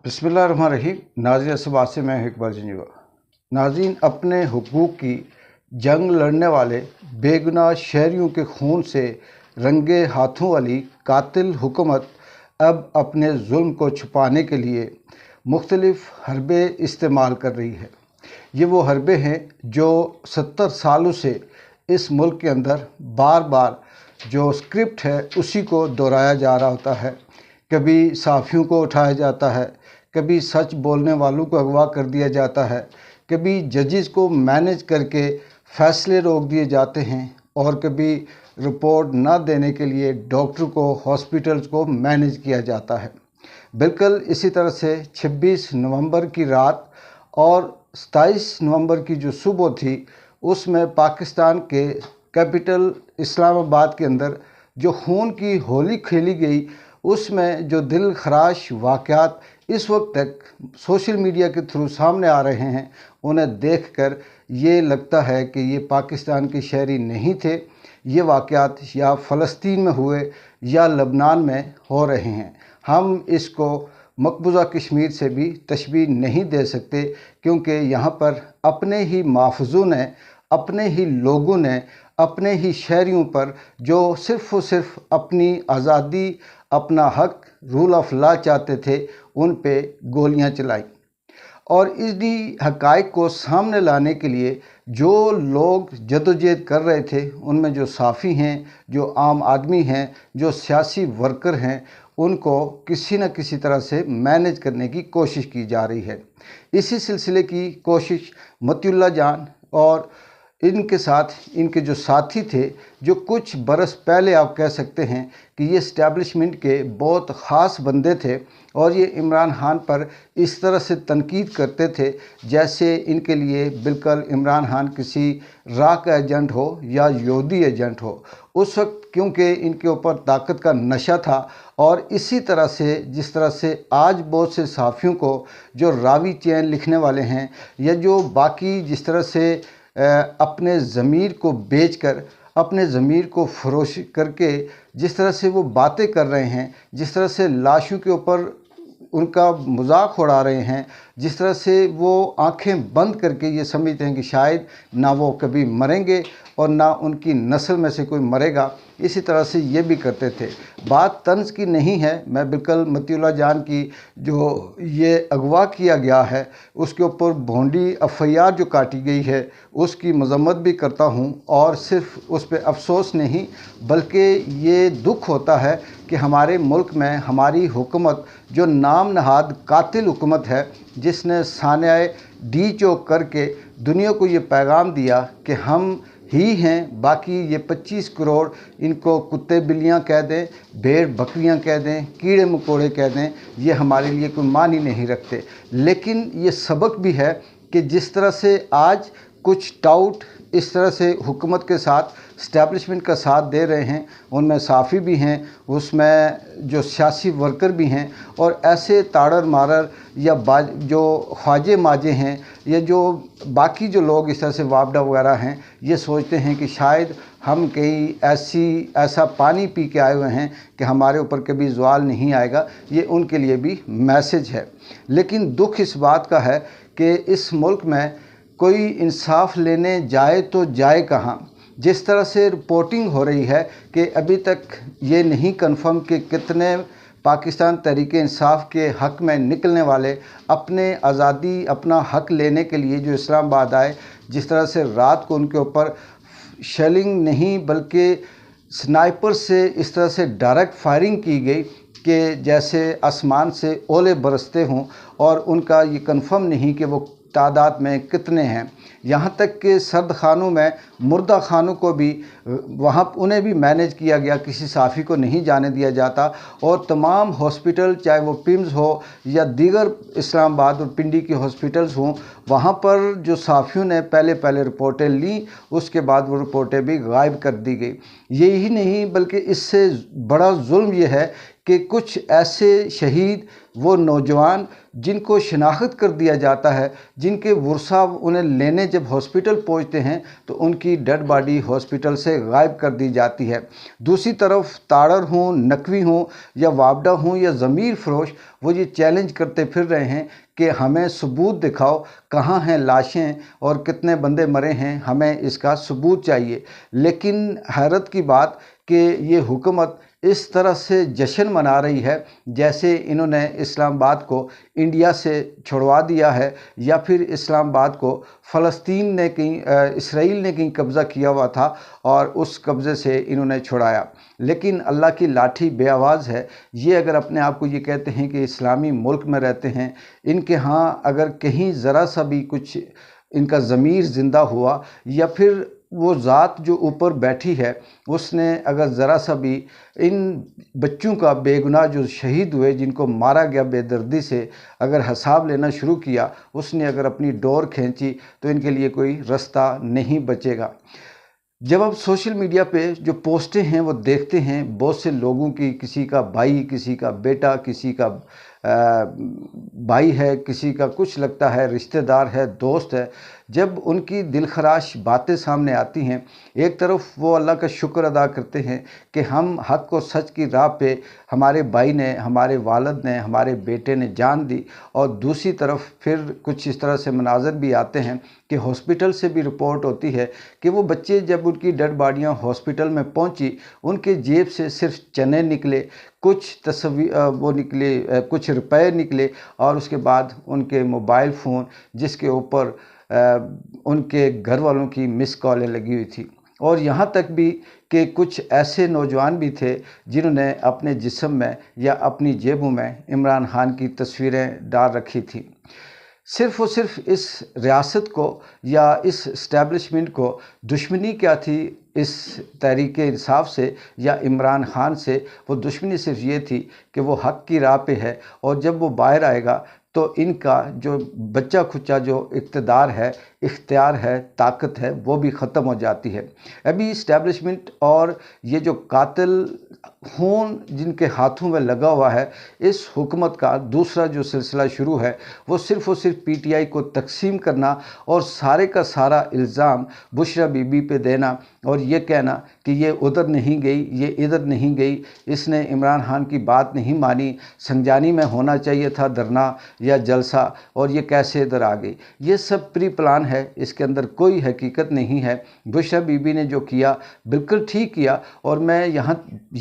बिस्मिल्लाहिर्रहमानिर्रहीम। नाज़रीन असबात से मैं इकबाल जंजुआ। नाज़रीन, अपने हुकूक की जंग लड़ने वाले बेगुनाह शहरियों के खून से रंगे हाथों वाली कातिल हुकूमत अब अपने जुल्म को छुपाने के लिए मुख्तलिफ़ हरबे इस्तेमाल कर रही है। ये वो हरबे हैं जो 70 सालों से इस मुल्क के अंदर बार बार जो स्क्रिप्ट है उसी को दोहराया जा रहा होता है। कभी सहाफ़ियों को उठाया जाता है, कभी सच बोलने वालों को अगवा कर दिया जाता है, कभी जजेस को मैनेज करके फ़ैसले रोक दिए जाते हैं और कभी रिपोर्ट ना देने के लिए डॉक्टर को, हॉस्पिटल्स को मैनेज किया जाता है। बिल्कुल इसी तरह से 26 नवंबर की रात और 27 नवंबर की जो सुबह थी, उसमें पाकिस्तान के कैपिटल इस्लामाबाद के अंदर जो खून की होली खेली गई, उसमें जो दिल खराश वाक़यात इस वक्त तक सोशल मीडिया के थ्रू सामने आ रहे हैं, उन्हें देखकर ये लगता है कि ये पाकिस्तान के शहरी नहीं थे। ये वाक़यात या फ़लस्तीन में हुए या लबनान में हो रहे हैं। हम इसको मकबूजा कश्मीर से भी तशबीह नहीं दे सकते, क्योंकि यहाँ पर अपने ही माफ़ज़ों ने, अपने ही लोगों ने, अपने ही शहरियों पर जो सिर्फ़ और सिर्फ अपनी आज़ादी, अपना हक, रूल ऑफ लॉ चाहते थे, उन पे गोलियां चलाई। और इन्हीं हक़ाइक़ को सामने लाने के लिए जो लोग जदोजहद कर रहे थे, उनमें जो साफ़ी हैं, जो आम आदमी हैं, जो सियासी वर्कर हैं, उनको किसी न किसी तरह से मैनेज करने की कोशिश की जा रही है। इसी सिलसिले की कोशिश मतीउल्लाह जान और इनके साथ इनके जो साथी थे, जो कुछ बरस पहले आप कह सकते हैं कि ये इस्टेब्लिशमेंट के बहुत ख़ास बंदे थे और ये इमरान खान पर इस तरह से तनकीद करते थे जैसे इनके लिए बिल्कुल इमरान खान किसी राक एजेंट हो या यहूदी एजेंट हो। उस वक्त क्योंकि इनके ऊपर ताकत का नशा था, और इसी तरह से जिस तरह से आज बहुत से सहाफ़ियों को जो रावी चैन लिखने वाले हैं या जो बाकी जिस तरह से अपने ज़मीर को बेचकर, अपने ज़मीर को फ़रोश करके जिस तरह से वो बातें कर रहे हैं, जिस तरह से लाशों के ऊपर उनका मजाक उड़ा रहे हैं, जिस तरह से वो आंखें बंद करके ये समझते हैं कि शायद ना वो कभी मरेंगे और ना उनकी नस्ल में से कोई मरेगा, इसी तरह से ये भी करते थे। बात तंज़ की नहीं है। मैं बिल्कुल मतीउल्लाह जान की जो ये अगवा किया गया है, उसके ऊपर भोंडी एफ़आईआर जो काटी गई है, उसकी मज़म्मत भी करता हूँ और सिर्फ़ उस पर अफसोस नहीं बल्कि ये दुख होता है कि हमारे मुल्क में हमारी हुकूमत जो नाम नहाद कातिल हुकूमत है, जिसने सानियाए डी चौक करके दुनिया को ये पैगाम दिया कि हम ही हैं, बाकी ये 25 करोड़ इनको कुत्ते बिल्लियाँ कह दें, भेड़ बकरियाँ कह दें, कीड़े मकोड़े कह दें, ये हमारे लिए कोई मानी नहीं रखते। लेकिन ये सबक भी है कि जिस तरह से आज कुछ टाउट इस तरह से हुकूमत के साथ, इस्टेब्लिशमेंट का साथ दे रहे हैं, उनमें साफ़ी भी हैं, उसमें जो सियासी वर्कर भी हैं, और ऐसे ताड़र मारर या जो ख्वाजे माजे हैं या जो बाकी जो लोग इस तरह से वापडा वगैरह हैं, ये सोचते हैं कि शायद हम कहीं ऐसा पानी पी के आए हुए हैं कि हमारे ऊपर कभी ज़वाल नहीं आएगा। ये उनके लिए भी मैसेज है। लेकिन दुख इस बात का है कि इस मुल्क में कोई इंसाफ लेने जाए तो जाए कहाँ। जिस तरह से रिपोर्टिंग हो रही है कि अभी तक ये नहीं कंफर्म कि कितने पाकिस्तान तहरीके इंसाफ के हक़ में निकलने वाले अपने आज़ादी, अपना हक़ लेने के लिए जो इस्लामाबाद आए, जिस तरह से रात को उनके ऊपर शेलिंग नहीं बल्कि स्नाइपर से इस तरह से डायरेक्ट फायरिंग की गई कि जैसे आसमान से ओले बरसते हों, और उनका ये कंफर्म नहीं कि वो तादाद में कितने हैं। यहाँ तक कि सर्द खानों में मुर्दा खानों को भी वहाँ उन्हें भी मैनेज किया गया, किसी साफ़ी को नहीं जाने दिया जाता। और तमाम हॉस्पिटल, चाहे वो पिम्स हो या दीगर इस्लामाबाद और पिंडी के हॉस्पिटल्स हों, वहाँ पर जो साफ़ियों ने पहले रिपोर्टें लीं, उसके बाद वो रिपोर्टें भी गायब कर दी गई। यही नहीं बल्कि इससे बड़ा जुल्म ये है कि कुछ ऐसे शहीद وہ نوجوان جن کو شناخت کر دیا جاتا ہے، جن کے ورثہ انہیں لینے جب ہاسپٹل پہنچتے ہیں تو ان کی ڈیڈ باڈی ہاسپٹل سے غائب کر دی جاتی ہے۔ دوسری طرف تاڑر ہوں، نقوی ہوں یا وابڈہ ہوں یا ضمیر فروش، وہ یہ چیلنج کرتے پھر رہے ہیں کہ ہمیں ثبوت دکھاؤ، کہاں ہیں لاشیں اور کتنے بندے مرے ہیں، ہمیں اس کا ثبوت چاہیے۔ لیکن حیرت کی بات کہ یہ حکومت اس طرح سے جشن منا رہی ہے جیسے انہوں نے اسلام آباد کو انڈیا سے چھڑوا دیا ہے، یا پھر اسلام آباد کو فلسطین نے کہیں اسرائیل نے کہیں قبضہ کیا ہوا تھا اور اس قبضے سے انہوں نے چھڑایا۔ لیکن اللہ کی لاٹھی بے آواز ہے۔ یہ اگر اپنے آپ کو یہ کہتے ہیں کہ اسلامی ملک میں رہتے ہیں، ان کے ہاں اگر کہیں ذرا سا بھی کچھ ان کا ضمیر زندہ ہوا، یا پھر وہ ذات جو اوپر بیٹھی ہے اس نے اگر ذرا سا بھی ان بچوں کا بے گناہ جو شہید ہوئے، جن کو مارا گیا بے دردی سے، اگر حساب لینا شروع کیا، اس نے اگر اپنی ڈور کھینچی تو ان کے لیے کوئی رستہ نہیں بچے گا۔ جب آپ سوشل میڈیا پہ جو پوسٹیں ہیں وہ دیکھتے ہیں بہت سے لوگوں کی، کسی کا بھائی، کسی کا بیٹا، کسی کا بھائی ہے، کسی کا کچھ لگتا ہے رشتہ دار ہے، دوست ہے، جب ان کی دلخراش باتیں سامنے آتی ہیں، ایک طرف وہ اللہ کا شکر ادا کرتے ہیں کہ ہم حق و سچ کی راہ پہ ہمارے بھائی نے، ہمارے والد نے، ہمارے بیٹے نے جان دی، اور دوسری طرف پھر کچھ اس طرح سے مناظر بھی آتے ہیں کہ ہاسپٹل سے بھی رپورٹ ہوتی ہے کہ وہ بچے جب ان کی ڈیڈ باڈیاں ہاسپٹل میں پہنچی، ان کے جیب سے صرف چنے نکلے، کچھ کچھ روپے نکلے، اور اس کے بعد ان کے موبائل فون جس کے اوپر ان کے گھر والوں کی مس کالیں لگی ہوئی تھی، اور یہاں تک بھی کہ کچھ ایسے نوجوان بھی تھے جنہوں نے اپنے جسم میں یا اپنی جیبوں میں عمران خان کی تصویریں ڈال رکھی تھیں۔ صرف اور صرف اس ریاست کو یا اس اسٹیبلشمنٹ کو دشمنی کیا تھی اس تحریک انصاف سے یا عمران خان سے؟ وہ دشمنی صرف یہ تھی کہ وہ حق کی راہ پہ ہے، اور جب وہ باہر آئے گا تو ان کا جو بچہ کھچا جو اقتدار ہے، اختیار ہے، طاقت ہے، وہ بھی ختم ہو جاتی ہے۔ ابھی اسٹیبلشمنٹ اور یہ جو قاتل خون جن کے ہاتھوں میں لگا ہوا ہے، اس حکومت کا دوسرا جو سلسلہ شروع ہے وہ صرف اور صرف پی ٹی آئی کو تقسیم کرنا اور سارے کا سارا الزام بشرا بی بی پہ دینا، اور یہ کہنا کہ یہ ادھر نہیں گئی، یہ ادھر نہیں گئی، اس نے عمران خان کی بات نہیں مانی، سنجانی میں ہونا چاہیے تھا دھرنا یا جلسہ، اور یہ کیسے ادھر آ گئی۔ یہ سب پری پلان ہے، اس کے اندر کوئی حقیقت نہیں ہے۔ بشرا بی بی نے جو کیا بالکل ٹھیک کیا، اور میں یہاں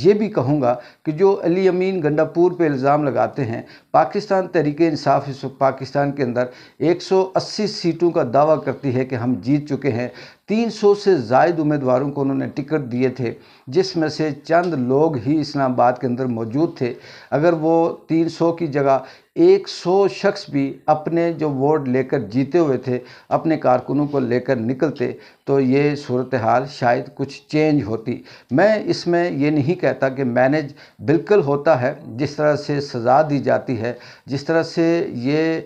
یہ بھی کہوں گا کہ جو علی امین گنڈا پور پہ الزام لگاتے ہیں، پاکستان تحریک انصاف اس وقت پاکستان کے اندر 180 سیٹوں کا دعویٰ کرتی ہے کہ ہم جیت چکے ہیں۔ 300 سے زائد امیدواروں کو انہوں نے ٹکٹ دیے تھے، جس میں سے چند لوگ ہی اسلام آباد کے اندر موجود تھے۔ اگر وہ 300 کی جگہ 100 شخص بھی اپنے جو ووٹ لے کر جیتے ہوئے تھے، اپنے کارکنوں کو لے کر نکلتے، تو یہ صورتحال شاید کچھ چینج ہوتی۔ میں اس میں یہ نہیں کہتا کہ مینج بالکل ہوتا ہے، جس طرح سے سزا دی جاتی ہے، جس طرح سے یہ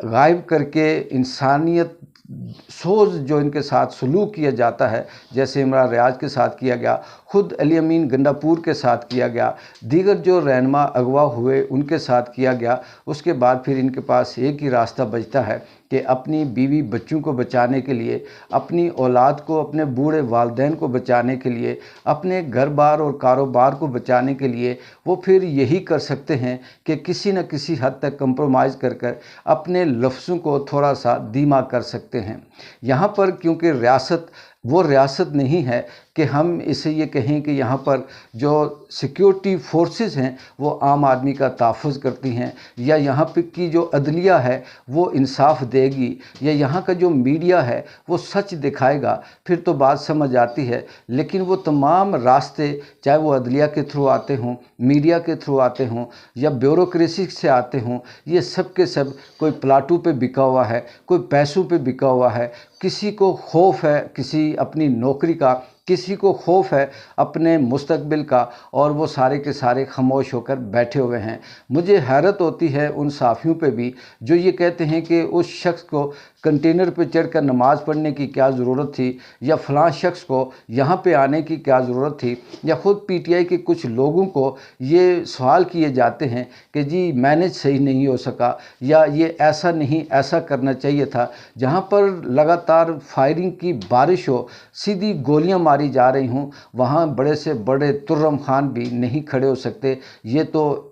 غائب کر کے انسانیت سوز جو ان کے ساتھ سلوک کیا جاتا ہے، جیسے عمران ریاض کے ساتھ کیا گیا، خود علی امین گنڈا پور کے ساتھ کیا گیا، دیگر جو رہنما اغوا ہوئے ان کے ساتھ کیا گیا، اس کے بعد پھر ان کے پاس ایک ہی راستہ بچتا ہے کہ اپنی بیوی بچوں کو بچانے کے لیے، اپنی اولاد کو، اپنے بوڑھے والدین کو بچانے کے لیے، اپنے گھر بار اور کاروبار کو بچانے کے لیے وہ پھر یہی کر سکتے ہیں کہ کسی نہ کسی حد تک کمپرومائز کر اپنے لفظوں کو تھوڑا سا دھیما کر سکتے ہیں۔ یہاں پر کیونکہ ریاست وہ ریاست نہیں ہے کہ ہم اسے یہ کہیں کہ یہاں پر جو سیکیورٹی فورسز ہیں وہ عام آدمی کا تحفظ کرتی ہیں، یا یہاں پہ کی جو عدلیہ ہے وہ انصاف دے گی، یا یہاں کا جو میڈیا ہے وہ سچ دکھائے گا، پھر تو بات سمجھ آتی ہے۔ لیکن وہ تمام راستے، چاہے وہ عدلیہ کے تھرو آتے ہوں، میڈیا کے تھرو آتے ہوں، یا بیوروکریسی سے آتے ہوں، یہ سب کے سب کوئی پلاٹوں پہ بکا ہوا ہے، کوئی پیسوں پہ بکا ہوا ہے۔ کسی کو خوف ہے کسی اپنی نوکری کا، کسی کو خوف ہے اپنے مستقبل کا، اور وہ سارے کے سارے خاموش ہو کر بیٹھے ہوئے ہیں۔ مجھے حیرت ہوتی ہے ان صحافیوں پہ بھی جو یہ کہتے ہیں کہ اس شخص کو कंटेनर पे चढ़कर नमाज़ पढ़ने की क्या ज़रूरत थी, या फ़लाँ शख्स को यहाँ पे आने की क्या ज़रूरत थी, या ख़ुद पीटीआई के कुछ लोगों को ये सवाल किए जाते हैं कि जी मैनेज सही नहीं हो सका, या ये ऐसा नहीं ऐसा करना चाहिए था। जहाँ पर लगातार फायरिंग की बारिश हो, सीधी गोलियां मारी जा रही हूँ, वहाँ बड़े से बड़े तुर्रम खान भी नहीं खड़े हो सकते। ये तो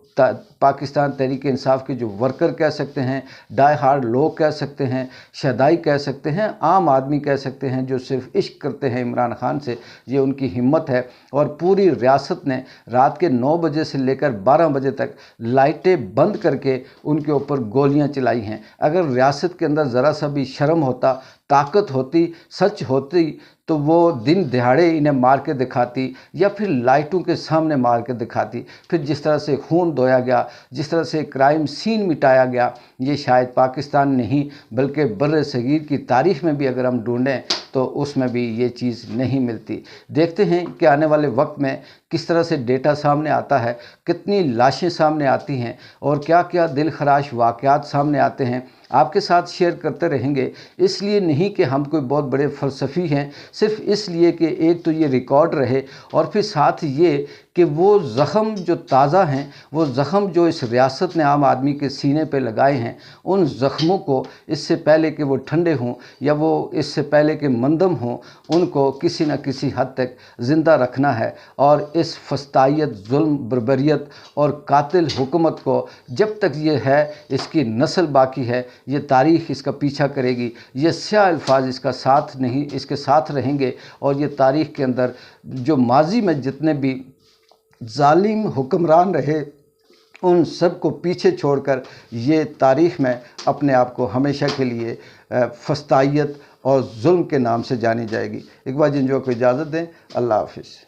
पाकिस्तान तहरीक-ए-इंसाफ के जो वर्कर कह सकते हैं, डाई हार्ड लोग कह सकते हैं, शहदाई कह सकते हैं, आम आदमी कह सकते हैं जो सिर्फ इश्क करते हैं इमरान खान से, ये उनकी हिम्मत है। और पूरी रियासत ने रात के 9 बजे से लेकर 12 बजे तक लाइटें बंद करके उनके ऊपर गोलियां चलाई हैं। अगर रियासत के अंदर ज़रा सा भी शर्म होता, ताकत होती, सच होती, तो वो दिन दिहाड़े इन्हें मार के दिखाती, या फिर लाइटों के सामने मार के दिखाती। फिर जिस तरह से खून धोया गया, जिस तरह से क्राइम सीन मिटाया गया, ये शायद पाकिस्तान नहीं बल्कि बर्र सगीर की तारीख़ में भी अगर हम ढूंढें तो उसमें भी ये चीज़ नहीं मिलती। देखते हैं कि आने वाले वक्त में किस तरह से डेटा सामने आता है, कितनी लाशें सामने आती हैं और क्या क्या दिल खराश वाक़यात सामने आते हैं। आपके साथ शेयर करते रहेंगे, इसलिए नहीं कि हम कोई बहुत बड़े फ़लसफ़ी हैं, सिर्फ़ इसलिए कि एक तो ये रिकॉर्ड रहे, और फिर साथ ये कि वो ज़ख़म जो ताज़ा हैं, वो ज़ख़म जो इस रियासत ने आम आदमी के सीने पे लगाए हैं, उन ज़ख़मों को इससे पहले कि वो ठंडे हों या वो इससे पहले कि मंदम हों, उनको किसी न किसी हद तक ज़िंदा रखना है। और इस फस्तायत, जुल्म, बर्बरियत और कातिल हुकूमत को जब तक ये है, इसकी नस्ल बाकी है, ये तारीख़ इसका पीछा करेगी, ये स्याह अल्फाज इसका साथ नहीं, इसके साथ रहेंगे। और ये तारीख़ के अंदर जो माजी में जितने भी ज़ालिम हुक्मरान रहे, उन सब को पीछे छोड़कर ये तारीख़ में अपने आप को हमेशा के लिए फस्तायत और जुल्म के नाम से जानी जाएगी। इकबाल जिंजो को इजाज़त दें। अल्लाह हाफ़िज़।